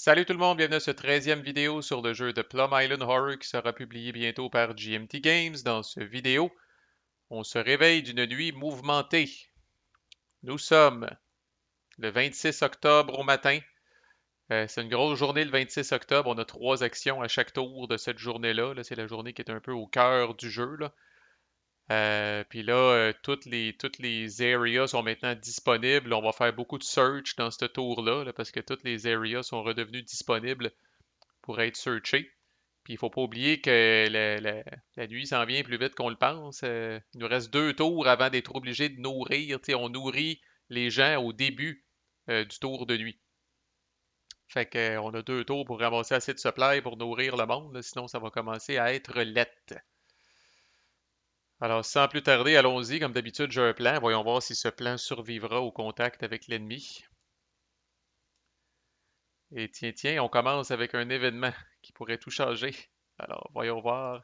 Salut tout le monde, bienvenue à cette 13e vidéo sur le jeu de Plum Island Horror qui sera publié bientôt par GMT Games. Dans cette vidéo, on se réveille d'une nuit mouvementée. Nous sommes le 26 octobre au matin. C'est une grosse journée le 26 octobre. On a 3 actions à chaque tour de cette journée-là. Là, c'est la journée qui est un peu au cœur du jeu, là. Puis là, toutes les areas sont maintenant disponibles. On va faire beaucoup de search dans ce tour-là, là, parce que toutes les areas sont redevenues disponibles pour être searchées. Puis il faut pas oublier que la nuit s'en vient plus vite qu'on le pense. Il nous reste 2 tours avant d'être obligé de nourrir. Tu sais, on nourrit les gens au début du tour de nuit. Fait qu'on a 2 tours pour ramasser assez de supply pour nourrir le monde, là, sinon ça va commencer à être lettre. Alors sans plus tarder, allons-y. Comme d'habitude, j'ai un plan. Voyons voir si ce plan survivra au contact avec l'ennemi. Et tiens, tiens, on commence avec un événement qui pourrait tout changer. Alors, voyons voir.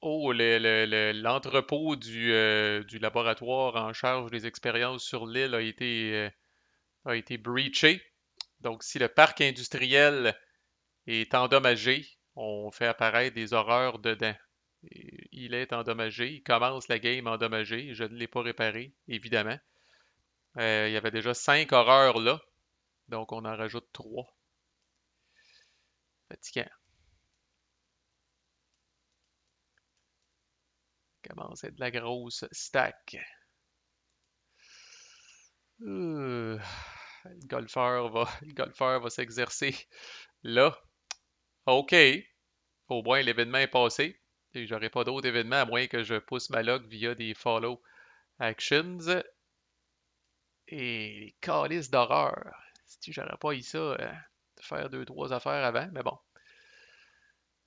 Oh, l'entrepôt du laboratoire en charge des expériences sur l'île a été breaché. Donc, si le parc industriel est endommagé, on fait apparaître des horreurs dedans. Et il est endommagé. Il commence la game endommagée. Je ne l'ai pas réparé, évidemment. Il y avait déjà 5 horreurs là. Donc, on en rajoute 3. Fatigant. Commence à être de la grosse stack. Euh, le golfeur va s'exercer là. OK. Au moins, l'événement est passé. Et j'aurai pas d'autres événements à moins que je pousse ma log via des follow actions. Et les calices d'horreur. Si j'aurais pas eu ça, de faire 2, 3 affaires avant, mais bon.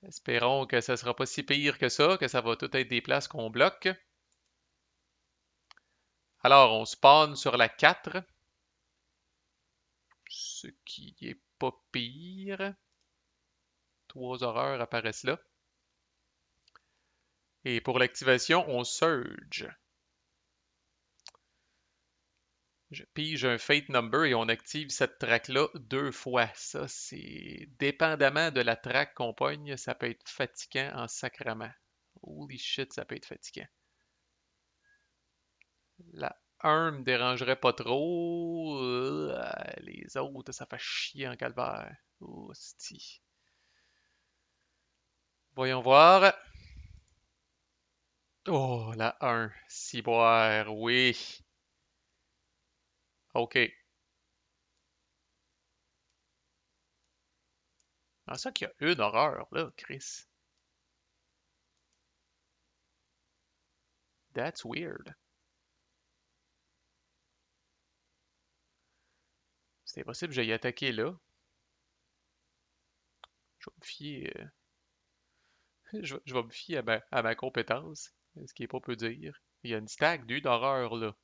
Espérons que ça sera pas si pire que ça, que ça va tout être des places qu'on bloque. Alors, on spawn sur la 4, ce qui est pas pire. 3 horreurs apparaissent là. Et pour l'activation, on surge. Je pige un Fate Number et on active cette track-là 2 fois. Ça, c'est dépendamment de la track qu'on pogne, ça peut être fatigant en sacrament. Holy shit, ça peut être fatigant. La 1 me dérangerait pas trop. Les autres, ça fait chier en calvaire. Hostie. Voyons voir. Oh, la 1. Ciboire, oui. OK. Ah, ça qu'il y a une horreur, là, Chris. That's weird. C'est impossible que j'aille attaquer là. Je vais me fier, je vais me fier à ma compétence, ce qui est pas peu dire. Il y a une stack d'une horreur là.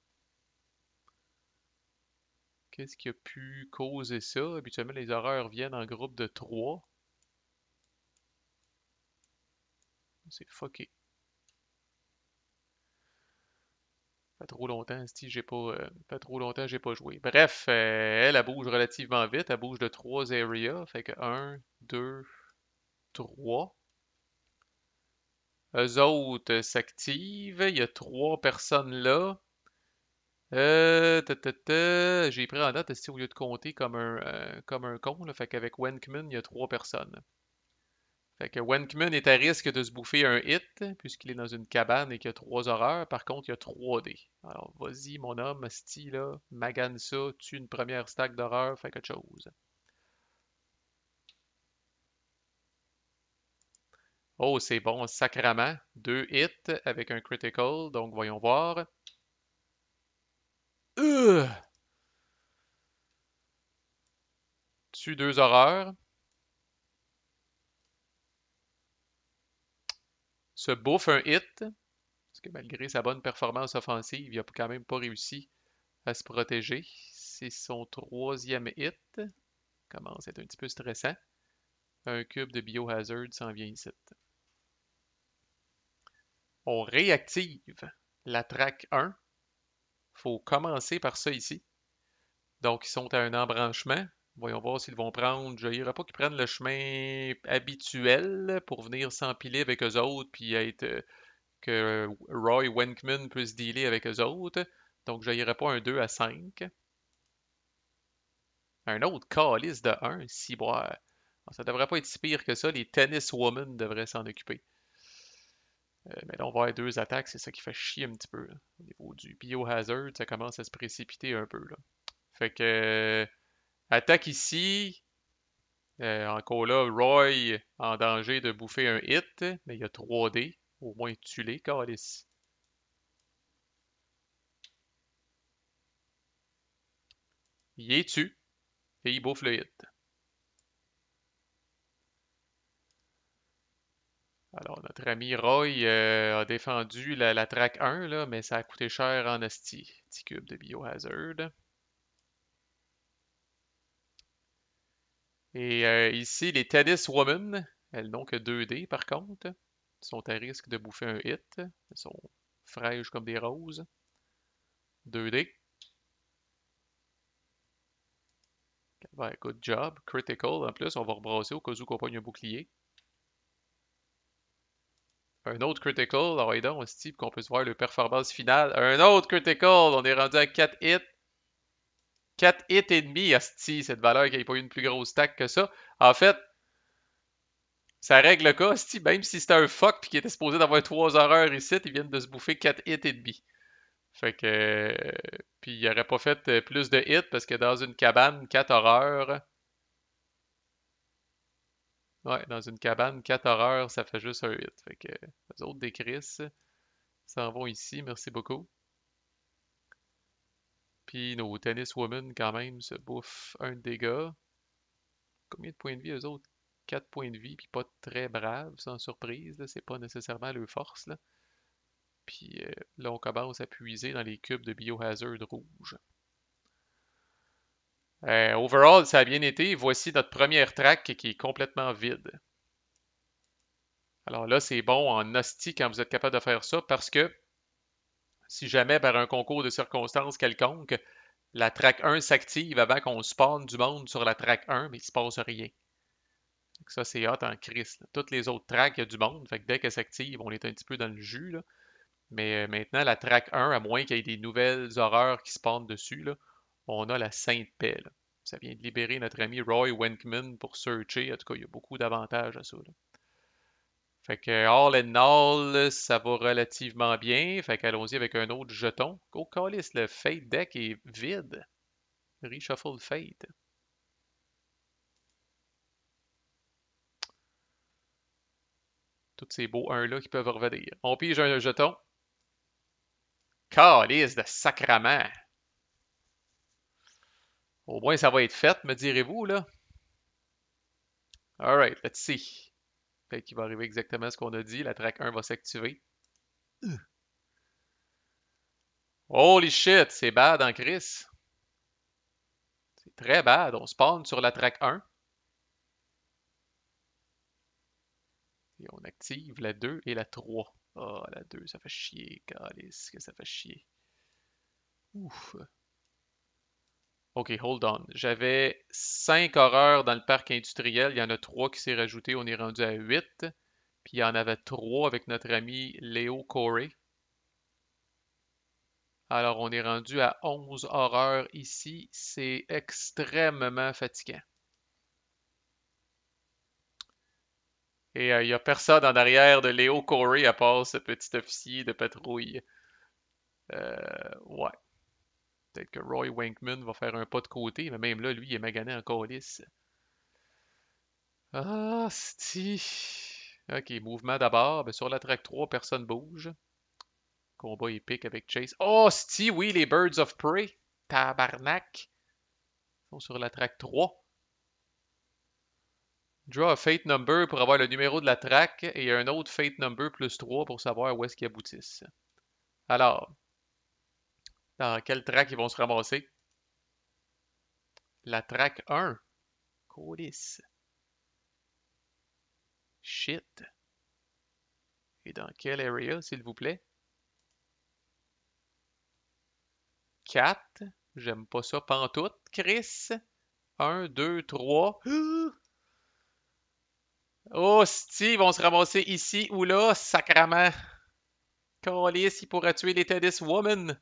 Qu'est-ce qui a pu causer ça? Habituellement, les horreurs viennent en groupe de 3. C'est fucké. Fait trop longtemps, si j'ai pas, fait trop longtemps, j'ai pas joué. Bref, elle bouge relativement vite. Elle bouge de 3 areas. Fait que 1, 2, 3. Eux autres s'activent. Il y a 3 personnes là. J'ai pris en note, au lieu de compter comme un con, là, fait qu'avec Wenkman, il y a 3 personnes. Fait que Wenkman est à risque de se bouffer un hit, puisqu'il est dans une cabane et qu'il y a 3 horreurs. Par contre, il y a 3 dés. Alors, vas-y, mon homme, sti, là, magane ça, tue une première stack d'horreur, fais quelque chose. Oh, c'est bon, sacrament. 2 hits avec un critical, donc voyons voir. Euh, Tue 2 horreurs. Se bouffe un hit, parce que malgré sa bonne performance offensive, il n'a quand même pas réussi à se protéger. C'est son 3e hit. Commence à être un petit peu stressant. Un cube de biohazard s'en vient ici. On réactive la track 1. faut commencer par ça ici. Donc, ils sont à un embranchement. Voyons voir s'ils vont prendre. Je dirais pas qu'ils prennent le chemin habituel pour venir s'empiler avec eux autres, puis être que Roy Wenkman puisse dealer avec eux autres. Donc, je n'irai pas un 2 à 5. Un autre calice de 1, si boire. Ça devrait pas être si pire que ça. Les Tennis Women devraient s'en occuper. Mais là, on va avoir deux attaques, c'est ça qui fait chier un petit peu. Là. Au niveau du biohazard, ça commence à se précipiter un peu. Là. Fait que attaque ici. Encore là, Roy en danger de bouffer un hit, mais il y a 3D. Au moins tue-les, calice. Il est tue et il bouffe le hit. Alors, notre ami Roy a défendu la track 1, là, mais ça a coûté cher en asti. Petit cube de biohazard. Et ici, les Tennis Women, elles n'ont que 2D par contre. Elles sont à risque de bouffer un hit. Elles sont fraîches comme des roses. 2D. Ouais, good job. Critical. En plus, on va rebrasser au cas où qu'on pogne un bouclier. Un autre critical. Ah ouais, donc, Steve, qu'on puisse voir le performance finale. Un autre critical. On est rendu à 4 hits. 4 hits et demi, asti, cette valeur qui n'a pas eu une plus grosse stack que ça. En fait, ça règle le cas, asti, même si c'était un fuck puis qui était supposé d'avoir 3 horreurs ici, ils viennent de se bouffer 4 hits et demi. Fait que. Puis il aurait pas fait plus de hits parce que dans une cabane, 4 horreurs. Ouais, dans une cabane, 4 horreurs, ça fait juste un hit. Fait que les autres des Chris s'en vont ici, merci beaucoup. Puis nos tennis women, quand même, se bouffent un dégât. Combien de points de vie eux autres? 4 points de vie, puis pas très braves, sans surprise. Là, c'est pas nécessairement leur force. Là. Puis là, on commence à puiser dans les cubes de biohazard rouge. Overall, ça a bien été. Voici notre première track qui est complètement vide. Alors là, c'est bon en hostie quand vous êtes capable de faire ça parce que si jamais par un concours de circonstances quelconque, la track 1 s'active avant qu'on spawn du monde sur la track 1, mais il se passe rien. Ça, c'est hot en crise. Toutes les autres tracks, il y a du monde. Fait que dès qu'elle s'active, on est un petit peu dans le jus. Là. Mais maintenant, la track 1, à moins qu'il y ait des nouvelles horreurs qui spawnent dessus, là, on a la sainte paix. Là. Ça vient de libérer notre ami Roy Wenkman pour searcher. En tout cas, il y a beaucoup d'avantages à ça. Là. Fait que all in all, ça va relativement bien. Fait qu'allons-y avec un autre jeton. Oh, calice, le Fate deck est vide. Reshuffle Fate. Tous ces beaux 1-là qui peuvent revenir. On pige un jeton. Calice de sacrament. Au moins, ça va être fait, me direz-vous, là. Alright, let's see. Peut-être qu'il va arriver exactement ce qu'on a dit. La track 1 va s'activer. Holy shit, c'est bad en Chris. C'est très bad. On spawn sur la track 1. Et on active la 2 et la 3. Ah, la 2, ça fait chier. Calice, que ça fait chier. Ouf. Ok, hold on. J'avais 5 horreurs dans le parc industriel. Il y en a 3 qui s'est rajouté. On est rendu à 8. Puis il y en avait 3 avec notre ami Léo Corey. Alors on est rendu à 11 horreurs ici. C'est extrêmement fatigant. Et il n'y a personne en arrière de Léo Corey à part ce petit officier de patrouille. Ouais. Peut-être que Roy Wankman va faire un pas de côté, mais même là, lui, il est magané en calice. Ah, c'ti. Ok, mouvement d'abord. Ben, sur la track 3, personne bouge. Combat épique avec Chase. Oh, c'ti, oui, les Birds of Prey. Tabarnak. Ils sont sur la track 3. Draw a Fate Number pour avoir le numéro de la track et un autre Fate Number plus 3 pour savoir où est-ce qu'ils aboutissent. Alors, dans quelle track ils vont se ramasser? La track 1. Colis. Shit. Et dans quel area, s'il vous plaît? 4. J'aime pas ça pantoute, Chris. 1, 2, 3. Oh, Steve, ils vont se ramasser ici ou là, sacrament. Calice, il pourra tuer les Tennis Woman.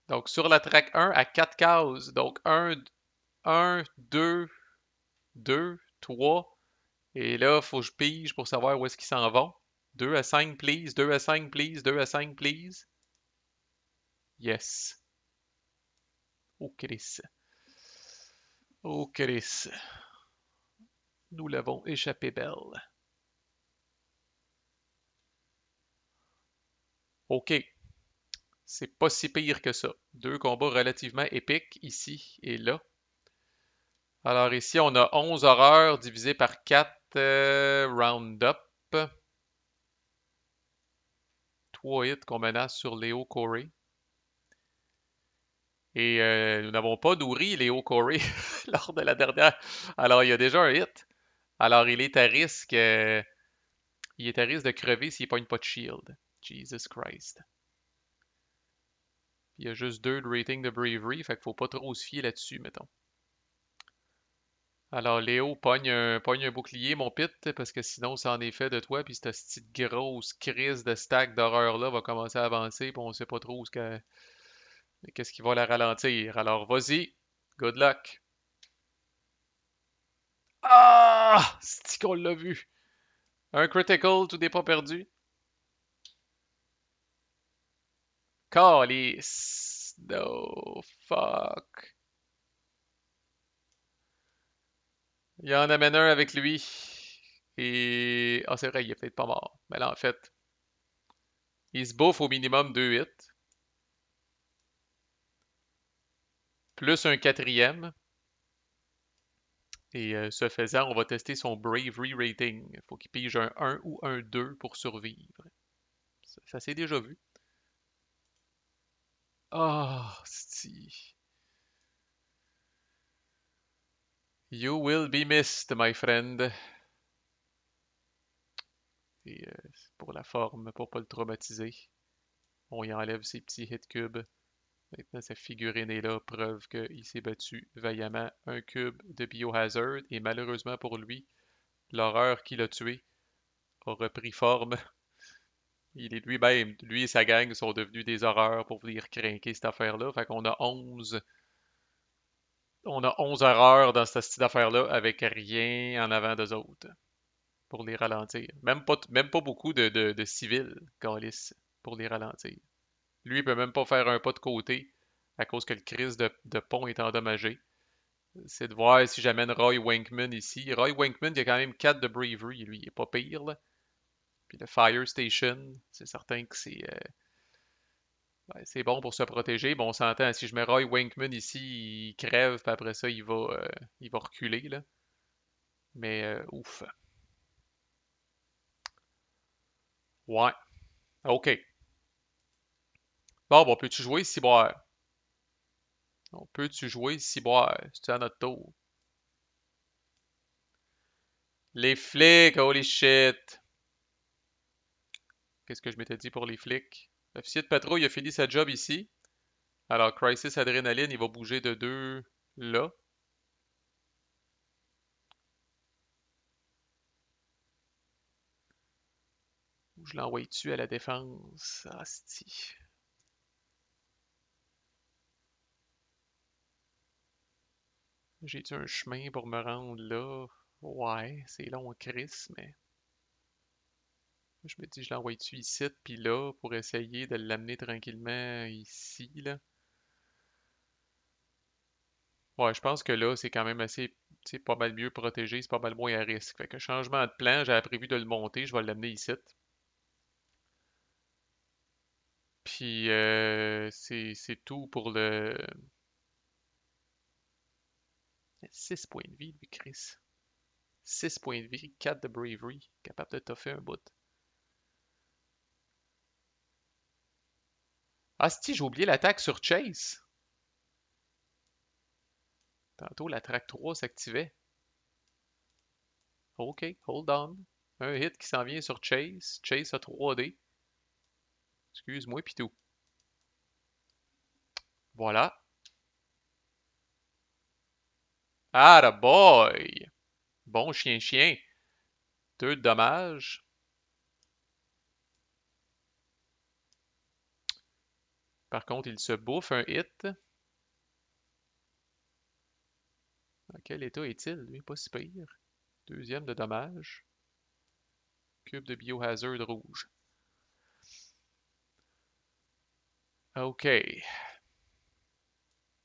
Donc, sur la track 1, à 4 cases. Donc, 1, 2, 2, 3. Et là, faut que je pige pour savoir où est-ce qu'ils s'en vont. 2 à 5, please. 2 à 5, please. 2 à 5, please. Yes. Oh, Chris. Oh, Chris. Nous l'avons échappé belle. OK. C'est pas si pire que ça. Deux combats relativement épiques ici et là. Alors ici, on a 11 horreurs divisé par 4 round-up. 3 hits qu'on menace sur Léo Corey. Et nous n'avons pas nourri Léo Corey lors de la dernière. Alors il y a déjà un hit. Alors il est à risque de crever s'il pogne pas de shield. Jesus Christ. Il y a juste 2 de rating de bravery, fait qu'il faut pas trop se fier là-dessus, mettons. Alors Léo, pogne un bouclier, mon pit, parce que sinon ça en est fait de toi, puis cette petite grosse crise de stack d'horreur-là va commencer à avancer, puis on sait pas trop qu'est-ce qui va la ralentir. Alors vas-y, good luck. Ah! C'est qu'on l'a vu. Un critical, tout n'est pas perdu. Calice. No, fuck. Il en amène un avec lui. Et... Ah, c'est vrai, il est peut-être pas mort. Mais là, en fait, il se bouffe au minimum 2 hits. Plus un quatrième. Et ce faisant, on va tester son Bravery Rating. Il faut qu'il pige un 1 ou un 2 pour survivre. Ça s'est déjà vu. Ah, oh, si. You will be missed, my friend. Et pour la forme, pour pas le traumatiser, on y enlève ses petits hit cubes. Maintenant, sa figurine est là, preuve qu'il s'est battu vaillamment un cube de Biohazard. Et malheureusement pour lui, l'horreur qui l'a tué a repris forme. Il est lui-même, lui et sa gang sont devenus des horreurs pour venir craquer cette affaire-là. Fait qu'on a 11. On a 11 horreurs dans cette petite affaire-là avec rien en avant d'eux autres pour les ralentir. Même pas beaucoup de civils, Callis, pour les ralentir. Lui, il peut même pas faire un pas de côté à cause que le crise de pont est endommagé. C'est de voir si j'amène Roy Wankman ici. Roy Wankman, il a quand même 4 de bravery, lui, il est pas pire, là. Puis le Fire Station, c'est certain que c'est bon pour se protéger. Bon, on s'entend, si je mets Roy Wankman ici, il crève, puis après ça, il va reculer, là. Mais ouf. Ouais. OK. Bon, peut-tu jouer Ciboire? On peut-tu jouer Ciboire? C'est à notre tour. Les flics, holy shit! Qu'est-ce que je m'étais dit pour les flics? L'officier de patrouille a fini sa job ici. Alors, Crisis Adrénaline, il va bouger de 2 là. Ou je l'envoie dessus à la défense. Asti. J'ai-tu un chemin pour me rendre là? Ouais, c'est long, Chris, mais je me dis, je l'envoie dessus ici, puis là, pour essayer de l'amener tranquillement ici, là. Ouais, je pense que là, c'est quand même assez, c'est pas mal mieux protégé, c'est pas mal moins à risque. Fait que changement de plan, j'avais prévu de le monter, je vais l'amener ici. Puis c'est tout pour le 6 points de vie, lui, Chris. 6 points de vie, 4 de bravery, capable de toffer un bout. Ah, si, j'ai oublié l'attaque sur Chase. Tantôt, la track 3 s'activait. OK, hold on. Un hit qui s'en vient sur Chase. Chase a 3D. Excuse-moi, pis tout. Voilà. Ah, boy! Bon chien-chien. 2 de dommages. Par contre, il se bouffe un hit. Dans quel état est-il, lui? Pas si pire. Deuxième de dommage. Cube de biohazard rouge. OK.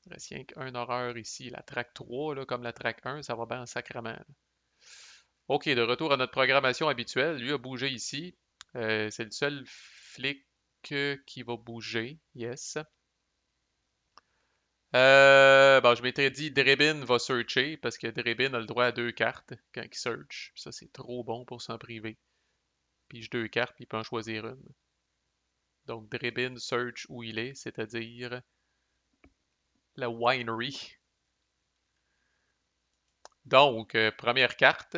Il reste rien qu'un horreur ici. La track 3, là, comme la track 1, ça va bien en sacrement. OK, de retour à notre programmation habituelle. Lui a bougé ici. C'est le seul flic qui va bouger. Yes. Bon, je m'étais dit Drebin va searcher parce que Drebin a le droit à 2 cartes quand il search. Ça, c'est trop bon pour s'en priver. Pige 2 cartes, puis il peut en choisir une. Donc, Drebin search où il est, c'est-à-dire la winery. Donc, première carte.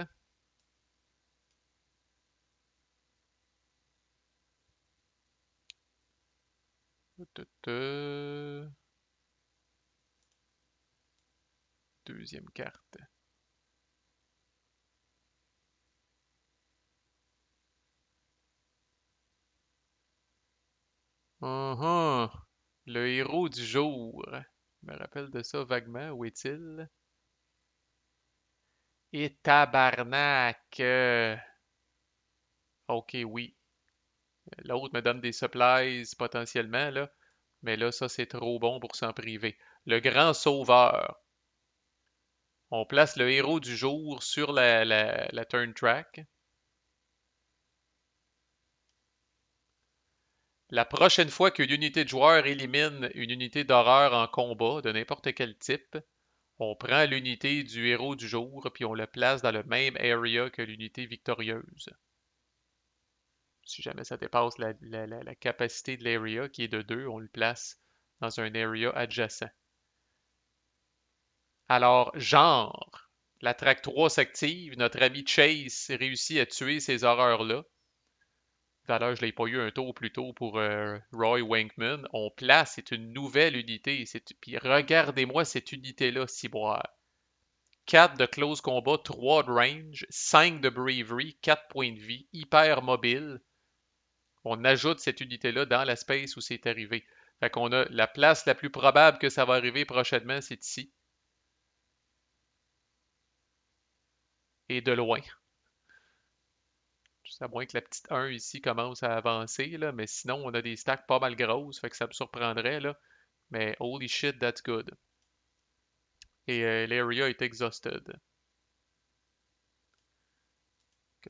Deuxième carte. Uh-huh. Le héros du jour. Je me rappelle de ça vaguement. Où est-il? Et tabarnak! Ok, oui. L'autre me donne des supplies potentiellement, là. Mais là, ça, c'est trop bon pour s'en priver. Le grand sauveur. On place le héros du jour sur la turn track. La prochaine fois qu'une unité de joueur élimine une unité d'horreur en combat de n'importe quel type, on prend l'unité du héros du jour puis on le place dans le même area que l'unité victorieuse. Si jamais ça dépasse la capacité de l'area qui est de 2, on le place dans un area adjacent. Alors, genre, la track 3 s'active, notre ami Chase réussit à tuer ces horreurs-là. Tout à l'heure, je l'ai pas eu un tour plus tôt pour Roy Wankman. On place, c'est une nouvelle unité. Puis regardez-moi cette unité-là, ciboire. 4 de close combat, 3 de range, 5 de bravery, 4 points de vie, hyper mobile. On ajoute cette unité-là dans la space où c'est arrivé. Fait qu'on a la place la plus probable que ça va arriver prochainement, c'est ici. Et de loin. Juste à moins que la petite 1 ici commence à avancer, là, mais sinon on a des stacks pas mal grosses, fait que ça me surprendrait, là. Mais holy shit, that's good. Et l'area est exhausted.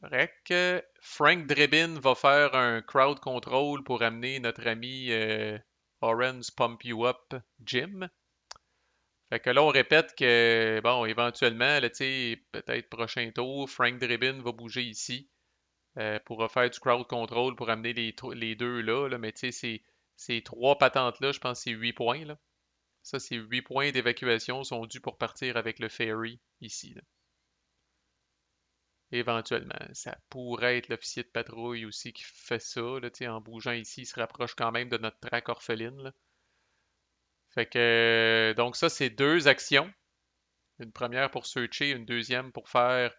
Correct. Frank Drebin va faire un crowd control pour amener notre ami Orange Pump You Up Jim. Fait que là, on répète que, bon, éventuellement, là, tu sais, peut-être prochain tour, Frank Drebin va bouger ici pour refaire du crowd control pour amener les deux là, mais tu sais, ces 3 patentes-là, je pense que c'est 8 points, là. Ça, ces 8 points d'évacuation sont dus pour partir avec le ferry ici, là. Éventuellement. Ça pourrait être l'officier de patrouille aussi qui fait ça, là, tu sais, en bougeant ici, il se rapproche quand même de notre track orpheline, là. Fait que, donc ça, c'est 2 actions. Une première pour searcher, une deuxième pour faire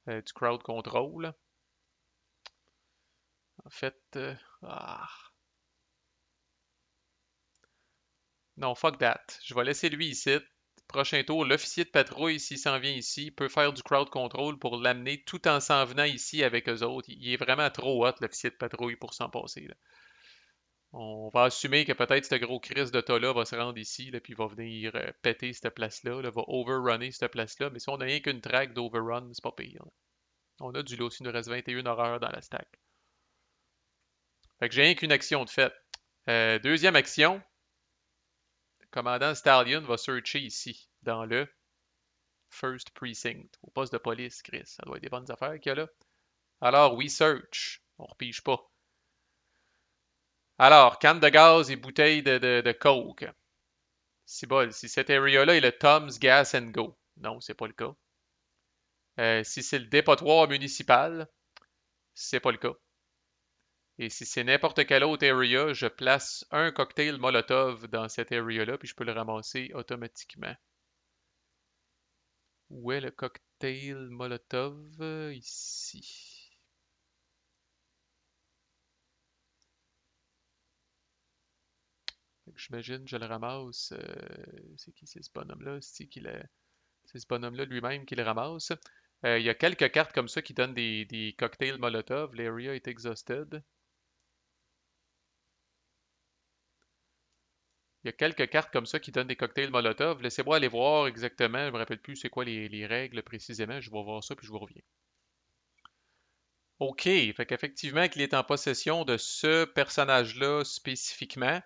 du crowd control. En fait, non, fuck that. Je vais laisser lui ici. Prochain tour, l'officier de patrouille, s'il s'en vient ici, peut faire du crowd control pour l'amener tout en s'en venant ici avec eux autres. Il est vraiment trop hot, l'officier de patrouille, pour s'en passer, là. On va assumer que peut-être ce gros Chris de tas-là va se rendre ici, là, puis va venir péter cette place-là, là, va overrunner cette place-là. Mais si on n'a rien qu'une track d'overrun, c'est pas pire, là. On a du lot, s'il nous reste 21 horreurs dans la stack. Fait que j'ai rien qu'une action de fait. Deuxième action, le commandant Stallion va searcher ici, dans le First Precinct, au poste de police, Chris. Ça doit être des bonnes affaires qu'il y a là. Alors, we search. On repige pas. Alors, canne de gaz et bouteille de coke. Si bol, si cet area-là est le Tom's Gas and Go. Non, c'est pas le cas. Si c'est le dépotoir municipal, c'est pas le cas. Et si c'est n'importe quel autre area, je place un cocktail Molotov dans cet area-là, puis je peux le ramasser automatiquement. Où est le cocktail Molotov? Ici. J'imagine, je le ramasse. C'est qui c'est ce bonhomme-là? C'est ce bonhomme-là lui-même qui le ramasse. Il y a quelques cartes comme ça qui donnent des cocktails Molotov. L'area est exhausted. Il y a quelques cartes comme ça qui donnent des cocktails Molotov. Laissez-moi aller voir exactement. Je ne me rappelle plus c'est quoi les règles précisément. Je vais voir ça puis je vous reviens. OK, fait qu'effectivement qu'il est en possession de ce personnage-là spécifiquement.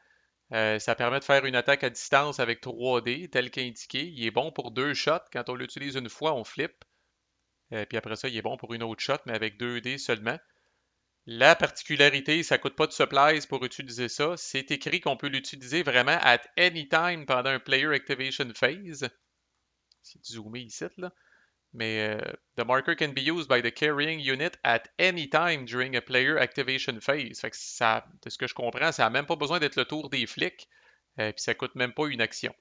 Ça permet de faire une attaque à distance avec 3D, tel qu'indiqué. Il est bon pour 2 shots. Quand on l'utilise une fois, on flippe. Puis après ça, il est bon pour une autre shot, mais avec 2D seulement. La particularité, ça coûte pas de supplies pour utiliser ça. C'est écrit qu'on peut l'utiliser vraiment at any time pendant un player activation phase. C'est zoomé ici, là. Mais the marker can be used by the carrying unit at any time during a player activation phase. Fait que ça, de ce que je comprends, ça n'a même pas besoin d'être le tour des flics. Puis ça coûte même pas une action.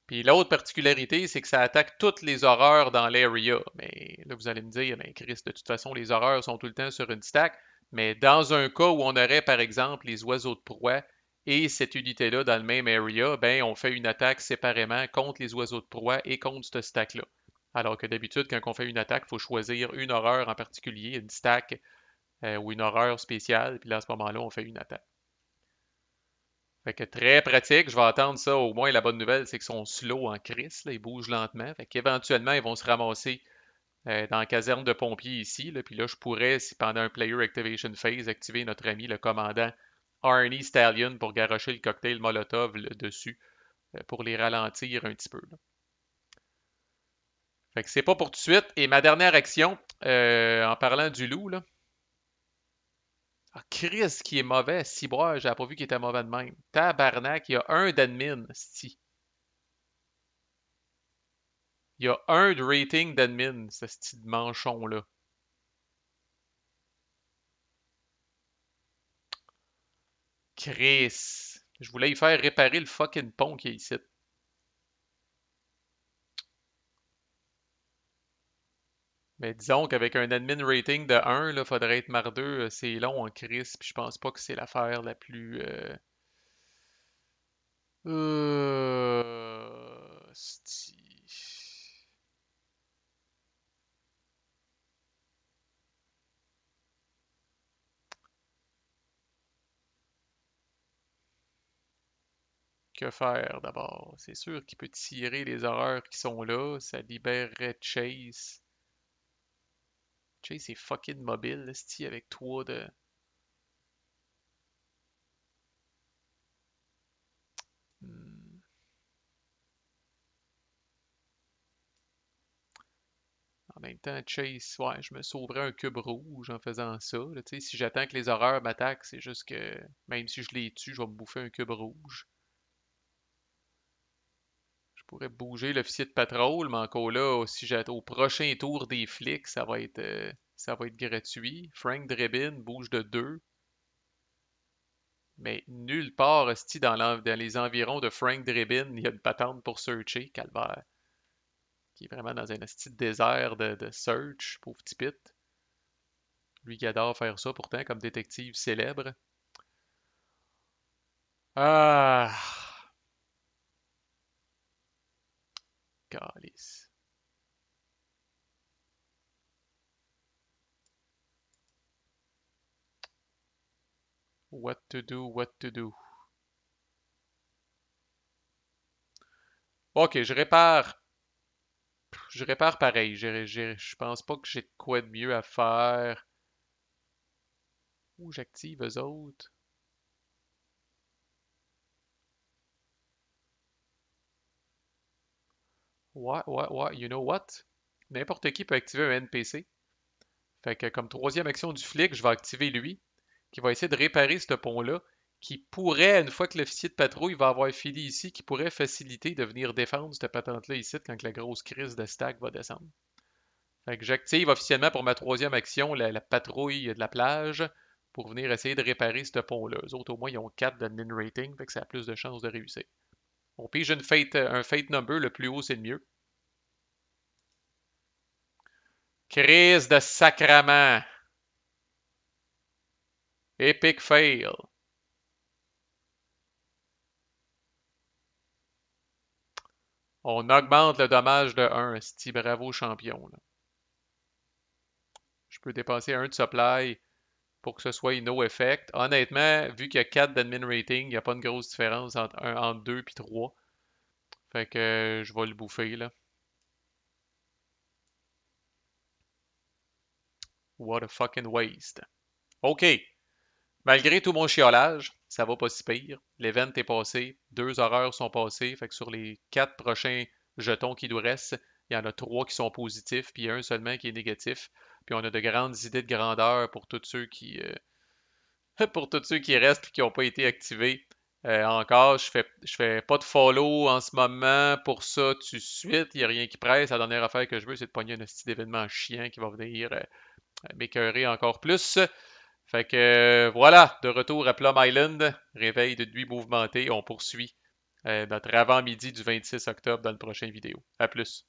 Puis l'autre particularité, c'est que ça attaque toutes les horreurs dans l'area. Mais là, vous allez me dire, mais Chris, de toute façon, les horreurs sont tout le temps sur une stack. Mais dans un cas où on aurait, par exemple, les oiseaux de proie et cette unité-là dans le même area, ben, on fait une attaque séparément contre les oiseaux de proie et contre ce stack-là. Alors que d'habitude, quand on fait une attaque, il faut choisir une horreur en particulier, une stack ou une horreur spéciale. Puis là, à ce moment-là, on fait une attaque. Fait que très pratique, je vais attendre ça. Au moins, la bonne nouvelle, c'est qu'ils sont slow en crise, là, ils bougent lentement. Fait qu'éventuellement, ils vont se ramasser dans la caserne de pompiers ici. Là, puis là, je pourrais, si pendant un player activation phase, activer notre ami le commandant Arnie Stallion pour garrocher le cocktail Molotov dessus pour les ralentir un petit peu. Là. Fait que c'est pas pour tout de suite. Et ma dernière action, en parlant du loup, là. Ah, Chris qui est mauvais, ciboire, j'avais pas vu qu'il était mauvais de même. Tabarnak, il y a un d'admin, c'ti. Il y a un de rating d'admin, ce style de manchon-là. Chris. Je voulais y faire réparer le fucking pont qui est ici. Mais disons qu'avec un admin rating de 1, là, faudrait être mardeux, c'est long en Chris, puis je pense pas que c'est l'affaire la plus... sti. Que faire d'abord? C'est sûr qu'il peut tirer les horreurs qui sont là, ça libérerait Chase. Chase est fucking mobile, sti, avec 3 de... Hmm. En même temps, Chase, ouais, je me sauverais un cube rouge en faisant ça. Là, si j'attends que les horreurs m'attaquent, c'est juste que même si je les tue, je vais me bouffer un cube rouge. Je pourrais bouger l'officier de patrouille, mais encore là, si j'attends au prochain tour des flics, ça va être gratuit. Frank Drebin bouge de 2. Mais nulle part, hostie, dans les environs de Frank Drebin, il y a une patente pour searcher, calvaire. Qui est vraiment dans un hostie de désert de search, pauvre petit pit. Lui qui adore faire ça pourtant comme détective célèbre. Ah, calice. What to do, what to do. Ok, je répare pareil. Je pense pas que j'ai de quoi de mieux à faire. Où j'active eux autres? Ouais, you know what? N'importe qui peut activer un NPC. Fait que comme troisième action du flic, je vais activer lui, qui va essayer de réparer ce pont-là, qui pourrait, une fois que l'officier de patrouille va avoir fini ici, qui pourrait faciliter de venir défendre cette patente-là ici quand la grosse crise de stack va descendre. Fait que j'active officiellement pour ma troisième action la patrouille de la plage pour venir essayer de réparer ce pont-là. Eux autres, au moins, ils ont 4 d'admin rating, fait que ça a plus de chances de réussir. On pige un fate number, le plus haut, c'est le mieux. Crise de sacrament. Epic fail. On augmente le dommage de 1. Sti, bravo champion. Là. Je peux dépenser 1 de supply pour que ce soit no effect. Honnêtement, vu qu'il y a 4 d'admin rating, il n'y a pas une grosse différence entre 2 et 3. Fait que je vais le bouffer là. What a fucking waste. OK. Malgré tout mon chiolage, ça va pas si pire. L'event est passé, 2 horreurs sont passées, fait que sur les 4 prochains jetons qui nous restent, il y en a 3 qui sont positifs, puis un seulement qui est négatif. Puis on a de grandes idées de grandeur pour tous ceux qui, pour tous ceux qui restent et qui n'ont pas été activés. Encore, je fais pas de follow en ce moment pour ça tout de suite. Il n'y a rien qui presse. La dernière affaire que je veux, c'est de pogner un petit événement chiant qui va venir m'écœurer encore plus. Fait que voilà, de retour à Plum Island, réveil de nuit mouvementée, on poursuit notre avant-midi du 26 octobre dans le prochain vidéo. À plus.